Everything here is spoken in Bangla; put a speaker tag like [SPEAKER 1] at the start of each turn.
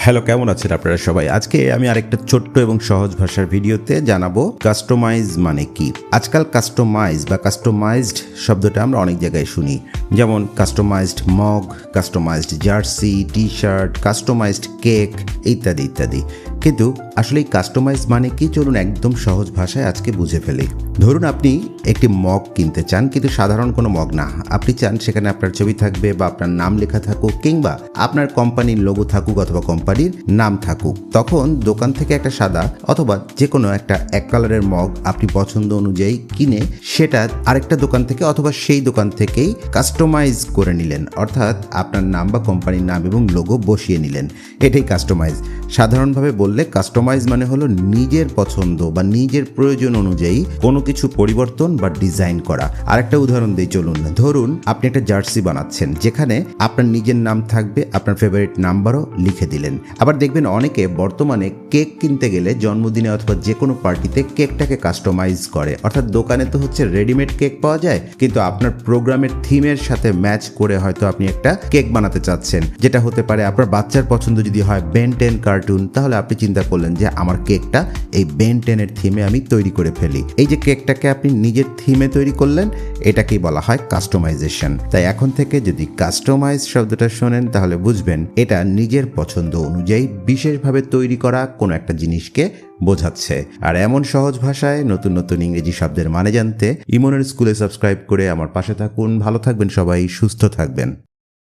[SPEAKER 1] হ্যালো, কেমন আছেন আপনারা সবাই? আজকে আমি আরেকটা ছোট্ট এবং সহজ ভাষার ভিডিওতে জানাবো কাস্টমাইজ মানে কি। আজকাল কাস্টমাইজড শব্দটা আমরা অনেক জায়গায় শুনি, যেমন customised mug, customised jersey, T shirt, customised cake ইত্যাদি ইত্যাদি। কিন্তু আসলে এই কাস্টমাইজ মানে কি, চলুন একদম সহজ ভাষায় আজকে বুঝে ফেলি। ধরুন আপনি একটি মগ কিনতে চান, কিন্তু সাধারণ কোনো মগ না। আপনি চান সেখানে আপনার ছবি থাকবে বা আপনার নাম লেখা থাকুক, কিংবা আপনার কোম্পানির লোগো থাকুক অথবা কোম্পানির নাম থাকুক। তখন দোকান থেকে একটা সাদা অথবা যে কোনো একটা এক কালারের মগ আপনি পছন্দ অনুযায়ী কিনে সেটা আরেকটা দোকান থেকে অথবা সেই দোকান থেকেই কাস্টমাইজ করে নিলেন, অর্থাৎ আপনার নাম বা কোম্পানির নাম এবং লোগো বসিয়ে নিলেন। এটাই কাস্টমাইজ। সাধারণভাবে বললে কাস্টমাইজ মানে হলো নিজের পছন্দ বা নিজের প্রয়োজন অনুযায়ী কোনো কিছু পরিবর্তন বা ডিজাইন করা। আরেকটা উদাহরণ দিই চলুন। ধরুন আপনি একটা জার্সি বানাচ্ছেন, যেখানে আপনার নিজের নাম থাকবে, আপনার ফেভারিট নাম্বারও লিখে দিলেন। আবার দেখবেন অনেকে বর্তমানে কেক কিনতে গেলে জন্মদিনে অথবা যে কোনো পার্টিতে কেকটাকে কাস্টমাইজ করে, অর্থাৎ দোকানে তো হচ্ছে রেডিমেড কেক পাওয়া যায়, কিন্তু আপনার প্রোগ্রামের থিমের সাথে ম্যাচ করে হয়তো আপনি একটা কেক বানাতে চাচ্ছেন, যেটা হতে পারে আপনার বাচ্চার পছন্দ যদি হয় বেন 10 কার্টুন, তাহলে আপনি চিন্তা করলেন যে আমার কেকটা এই বেন 10-এর থিমে আমি তৈরি করে ফেলি। এই যে কেকটাকে আপনি নিজের থিমে তৈরি করলেন, এটাকেই বলা হয় কাস্টমাইজেশন। তাই এখন থেকে যদি কাস্টমাইজ শব্দটা শোনেন, তাহলে বুঝবেন এটা নিজের পছন্দ অনুযায়ী বিশেষভাবে তৈরি করা কোনো একটা জিনিসকে বোঝাচ্ছে। আর এমন সহজ ভাষায় নতুন নতুন ইংরেজি শব্দের মানে জানতে ইমনের স্কুলে সাবস্ক্রাইব করে আমার পাশে থাকুন। ভালো থাকবেন সবাই, সুস্থ থাকবেন।